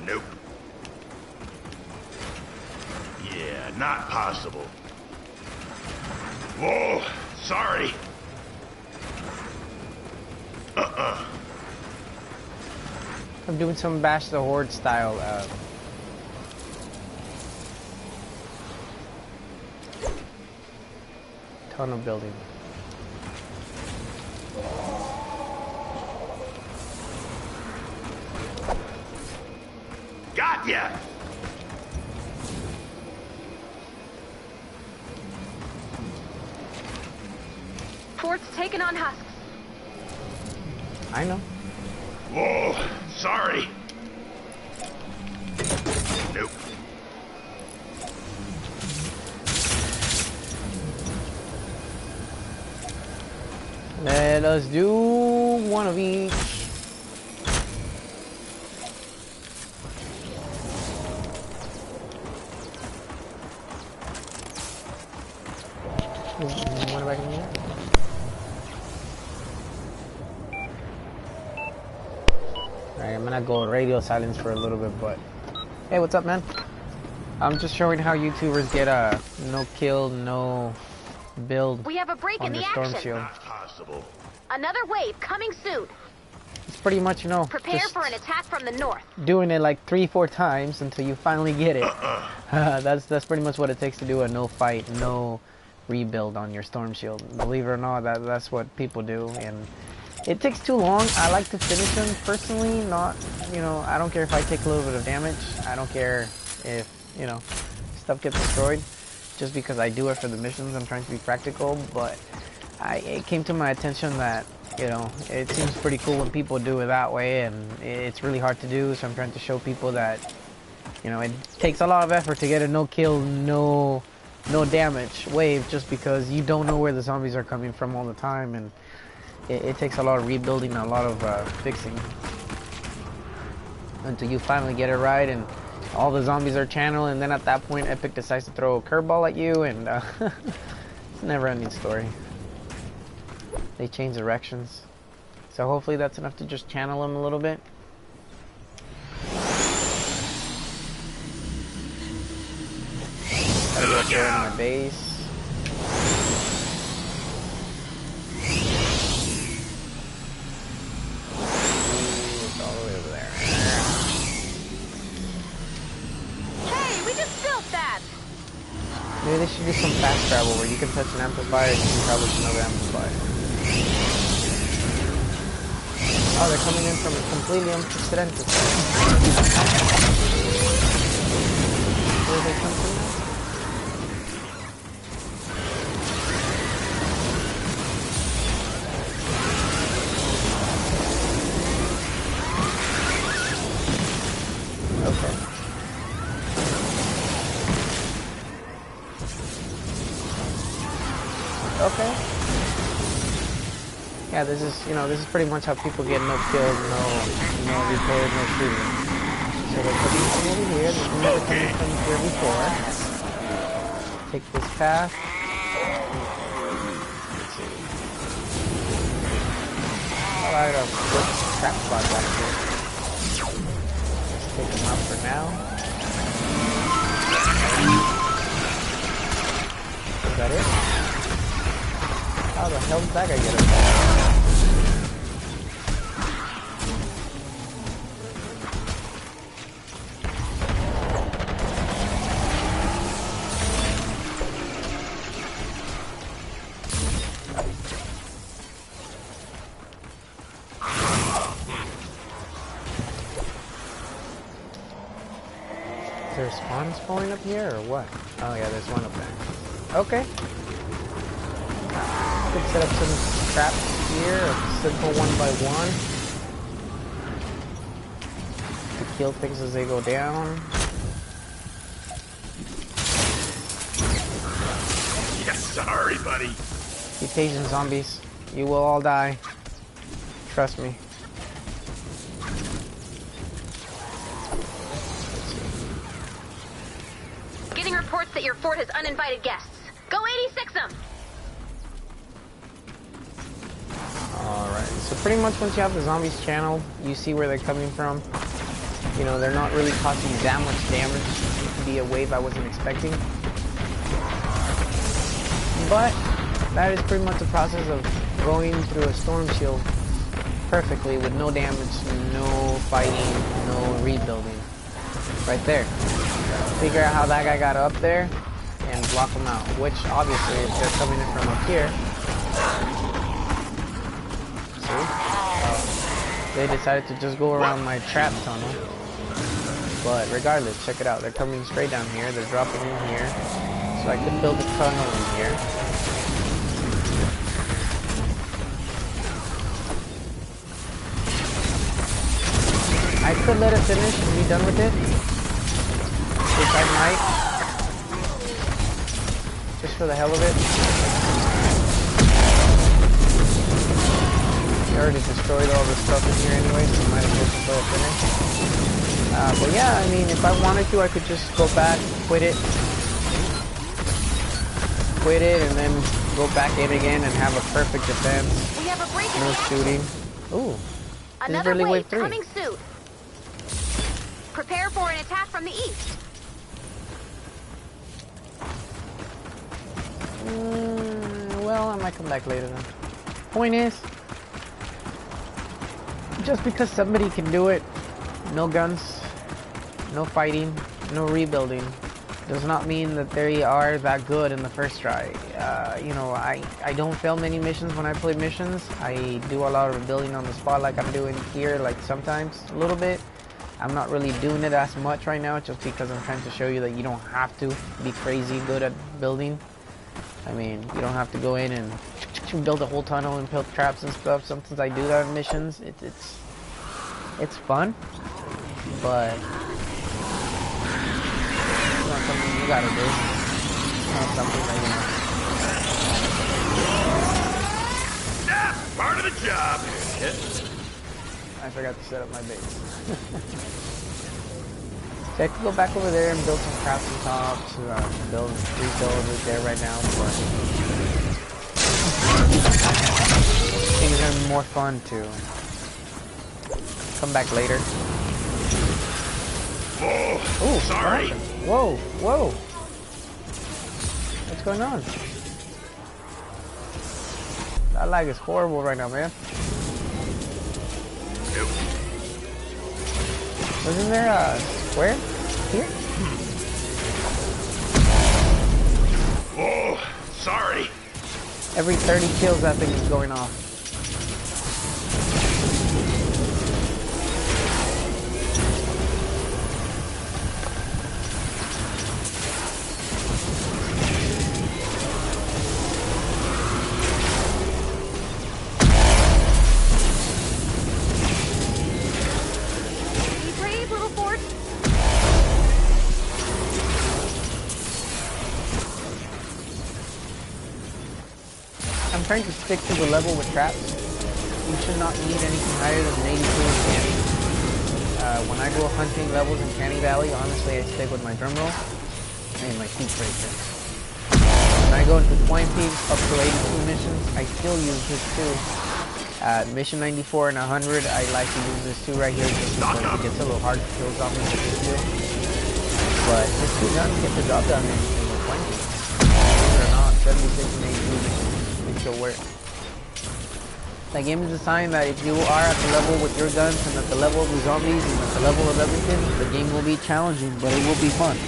Nope. Yeah, not possible. Whoa, sorry. I'm doing some Bash the Horde style tunnel building. Got ya! Fort's taken on husks. I know. Whoa, sorry. Nope. Let us do one of each. One back in here. Alright, I'm gonna go radio silence for a little bit, but hey, what's up, man? I'm just showing how YouTubers get a no kill, no build We have a break on in their the storm action. shield. Not possible. Another wave coming soon. It's pretty much, you know, Prepare just for an attack from the north. doing it like 3-4 times until you finally get it. That's pretty much what it takes to do a no fight, no rebuild on your storm shield. Believe it or not, that's what people do, and it takes too long. I like to finish them personally, not, you know, I don't care if I take a little bit of damage. I don't care if, you know, stuff gets destroyed. Just because I do it for the missions, I'm trying to be practical, but it came to my attention that, you know, it seems pretty cool when people do it that way, and it's really hard to do, so I'm trying to show people that, you know, it takes a lot of effort to get a no kill, no damage wave, just because you don't know where the zombies are coming from all the time, and it takes a lot of rebuilding, a lot of fixing, until you finally get it right, and all the zombies are channeled, and then at that point Epic decides to throw a curveball at you, and it's a never-ending story. They change directions, so hopefully that's enough to just channel them a little bit. Gotta go up there in my base. It's all the way over there. Hey, we just built that. Maybe they should do some fast travel where you can touch an amplifier and you can travel to another amplifier. Oh, they're coming in from a completely unprecedented side. Where do they come from now? Okay. Okay. Yeah, this is, you know, this is pretty much how people get no kills, no repair, no shooting. So they're putting from over here, this is never coming from here before. Take this path. Let's see. Oh, I got a quick trap spot back here. Let's take them out for now. Is that it? How the hell did that guy get it? Is there spawns falling up here or what? Oh yeah, there's one up there. Okay. Could set up some traps here, a simple 1x1 to kill things as they go down. Yeah, sorry, buddy. Be patient, zombies. You will all die. Trust me. Getting reports that your fort has uninvited guests. Go 86 them! Alright, so pretty much once you have the zombies channeled, you see where they're coming from. You know, they're not really causing that much damage. It could be a wave I wasn't expecting. But that is pretty much the process of going through a storm shield perfectly with no damage, no fighting, no rebuilding. Right there. Figure out how that guy got up there and block him out. Which obviously, if they're coming in from up here, see? They decided to just go around my trap tunnel. But regardless, check it out. They're coming straight down here. They're dropping in here. So I could build a tunnel in here. I could let it finish and be done with it. Which I might. Just for the hell of it. I already destroyed all the stuff in here anyway, so I might as well just let it finish. But yeah, I mean, if I wanted to, I could just go back, quit it, and then go back in again and have a perfect defense. We have a break in No the shooting. Ooh. Another really wave 3. coming soon. Prepare for an attack from the east. Well, I might come back later then. Point is, just because somebody can do it, no guns, no fighting, no rebuilding, does not mean that they are that good in the first try. You know, I don't fail many missions when I play missions. I do a lot of building on the spot like I'm doing here, like sometimes a little bit. I'm not really doing it as much right now just because I'm trying to show you that you don't have to be crazy good at building. I mean, you don't have to go in and build a whole tunnel and build traps and stuff. Sometimes I do that in missions. It's fun, but it's not something you gotta do. It's not something that, you know. Yeah, part of the job. I forgot to set up my base. So I could go back over there and build some traps on top, build rebuild it there right now, but things are more fun to come back later. Oh, Ooh, sorry. Whoa, whoa. What's going on? That lag is horrible right now, man. Wasn't there a square here? Oh, sorry. Every 30 kills that thing is going off. I'm trying to stick to the level with traps. You should not need anything higher than 82 in Canny. When I go hunting levels in Canny Valley, honestly, I stick with my drum roll and my heat breaker. When I go into Twine Peaks up to 82 missions, I still use this too. Mission 94 and 100, I like to use this too right here just because it gets a little hard to kill zombies with this too. But this two guns get the job done in the Twine Peaks. Believe it or not, 76 and 82 missions. Still work. The game is designed that if you are at the level with your guns and at the level of the zombies and at the level of everything, the game will be challenging, but it will be fun.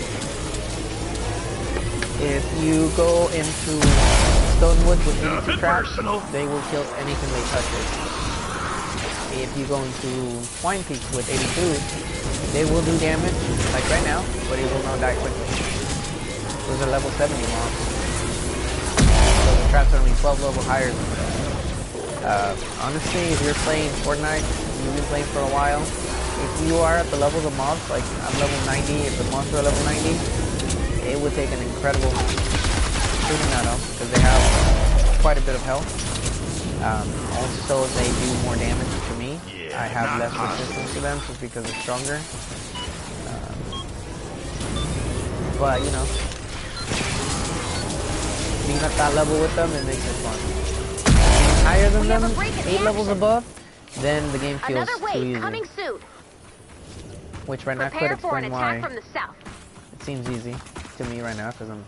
If you go into Stonewood with 82 traps, they will kill anything they touch it. If you go into Twine Peaks with 82, they will do damage, like right now, but it will not die quickly. Those are level 70 mobs. Traps are only 12 level higher than that. Honestly, if you're playing Fortnite, you've been playing for a while, if you are at the level of the mobs, like I'm level 90, if the mobs are level 90, it would take an incredible shooting at them, because they have quite a bit of health. Also, they do more damage to me. Yeah, I have not less possible. resistance to them just because they're stronger. But, you know, being at that level with them, it makes it fun. Higher than them, 8 levels above, then the game feels Another too wave easy. coming soon. Which right now could Prepare for an explain attack why from the south. it seems easy to me right now, because I'm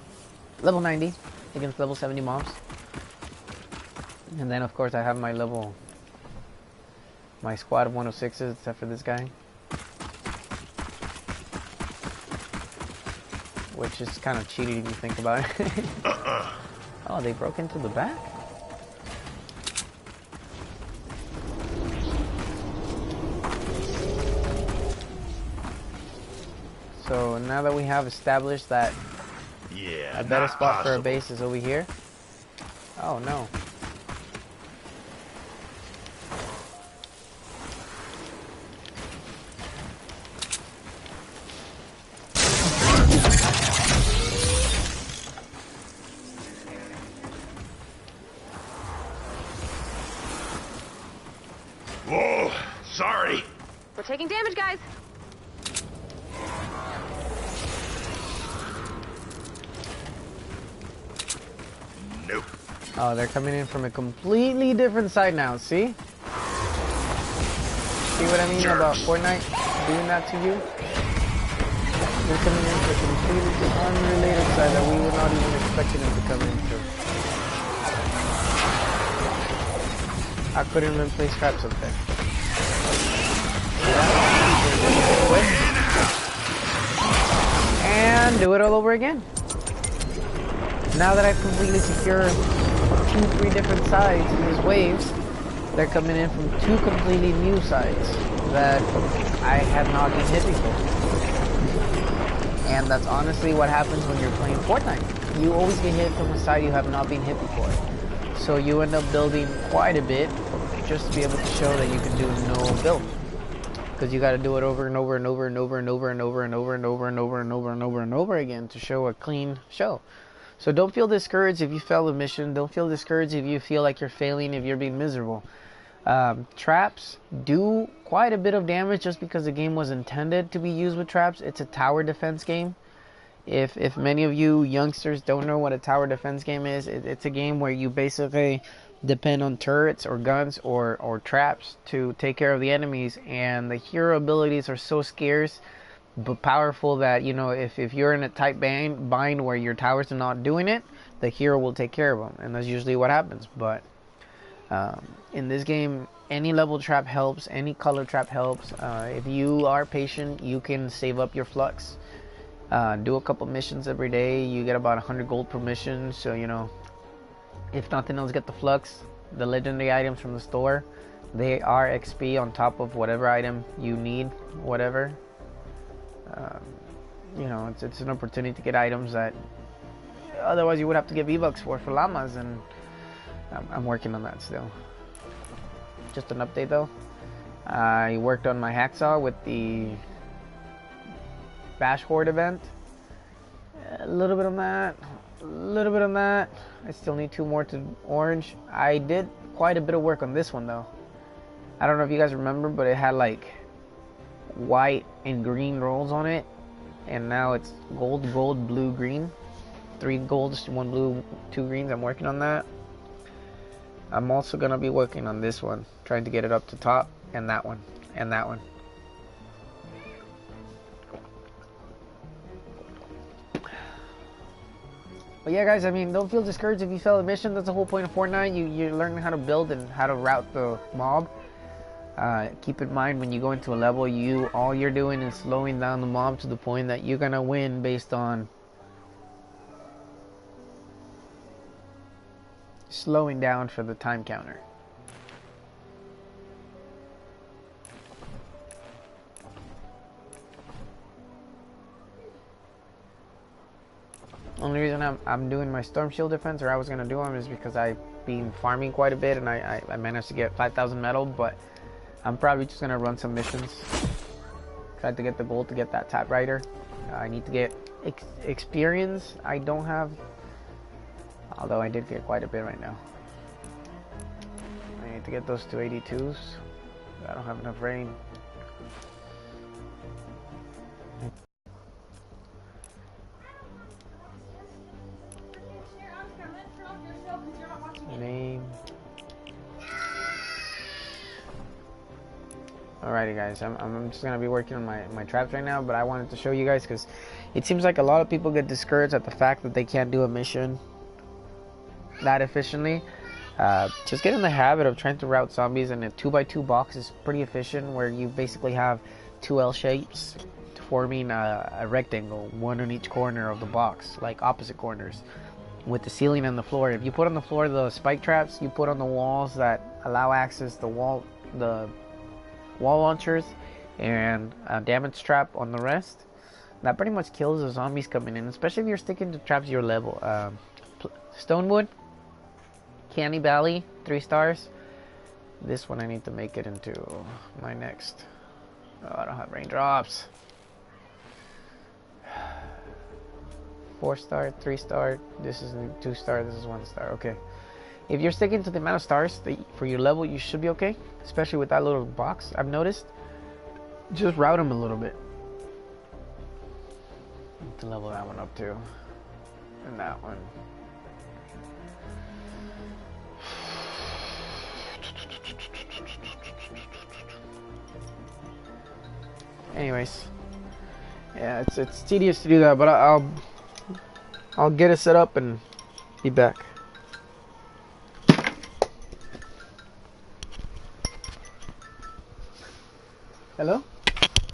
level 90 against level 70 mobs. And then of course I have my squad of 106s, except for this guy. Which is kind of cheating if you think about it. Oh, they broke into the back? So now that we have established that Yeah, a better not spot for a possible. base is over here. Oh no. Whoa, sorry. We're taking damage, guys. Nope. Oh, they're coming in from a completely different side now, see? See what I mean about Fortnite doing that to you? They're coming in from a completely unrelated side that we were not even expecting them to come into. I couldn't even place traps up there. And do it all over again. Now that I've completely secured 2-3 different sides in these waves, they're coming in from 2 completely new sides that I had not been hit before. And that's honestly what happens when you're playing Fortnite. You always get hit from a side you have not been hit before. So you end up building quite a bit just to be able to show that you can do no build. Because you got to do it over and over and over and over and over and over and over and over and over and over and over and over again to show a clean show. So don't feel discouraged if you fail a mission. Don't feel discouraged if you feel like you're failing, if you're being miserable. Traps do quite a bit of damage just because the game was intended to be used with traps. It's a tower defense game. If many of you youngsters don't know what a tower defense game is, it's a game where you basically depend on turrets or guns or traps to take care of the enemies, and the hero abilities are so scarce but powerful that, you know, if you're in a tight bind where your towers are not doing it, the hero will take care of them, and that's usually what happens. But in this game, any level trap helps, any color trap helps. If you are patient, you can save up your flux. Do a couple missions every day. You get about 100 gold per mission, so, you know, if nothing else, get the flux, the legendary items from the store. They are XP on top of whatever item you need, whatever. You know, it's an opportunity to get items that otherwise you would have to give V-Bucks for llamas, and I'm working on that still. Just an update though. I worked on my hacksaw with the Bash Horde event. A little bit on that. A little bit on that. I still need 2 more to orange. I did quite a bit of work on this one though. I don't know if you guys remember, but it had like white and green rolls on it, and now it's gold, blue, green. 3 golds, 1 blue, 2 greens. I'm working on that. I'm also gonna be working on this one, trying to get it up to top, and that one, and that one. But yeah, guys, I mean, don't feel discouraged if you fail a mission. That's the whole point of Fortnite. You're learning how to build and how to route the mob. Keep in mind, when you go into a level, all you're doing is slowing down the mob to the point that you're gonna win based on slowing down for the time counter. Only reason I'm doing my storm shield defense, or I was gonna do them, is because I've been farming quite a bit and I managed to get 5,000 metal. But I'm probably just gonna run some missions, try to get the gold to get that typewriter. I need to get experience. I don't have, although I did get quite a bit right now. to get those 282s. I don't have enough rain. Name. Alrighty guys, I'm just gonna be working on my traps right now, but I wanted to show you guys because it seems like a lot of people get discouraged at the fact that they can't do a mission that efficiently. Just get in the habit of trying to route zombies, and a 2x2 box is pretty efficient, where you basically have two L shapes forming a rectangle, one on each corner of the box, like opposite corners, with the ceiling and the floor. If you put on the floor the spike traps, you put on the walls that allow access the wall launchers, and a damage trap on the rest. That pretty much kills the zombies coming in, especially if you're sticking to traps your level. Stonewood, Canny Valley, 3 stars. This one I need to make it into my next. Oh, I don't have raindrops. 4 star, 3 star. This is 2 star. This is 1 star. Okay. If you're sticking to the amount of stars for your level, you should be okay. Especially with that little box, I've noticed. Just route them a little bit. To level that one up too. And that one. Anyways. Yeah, it's tedious to do that, but I'll get it set up and be back. Hello?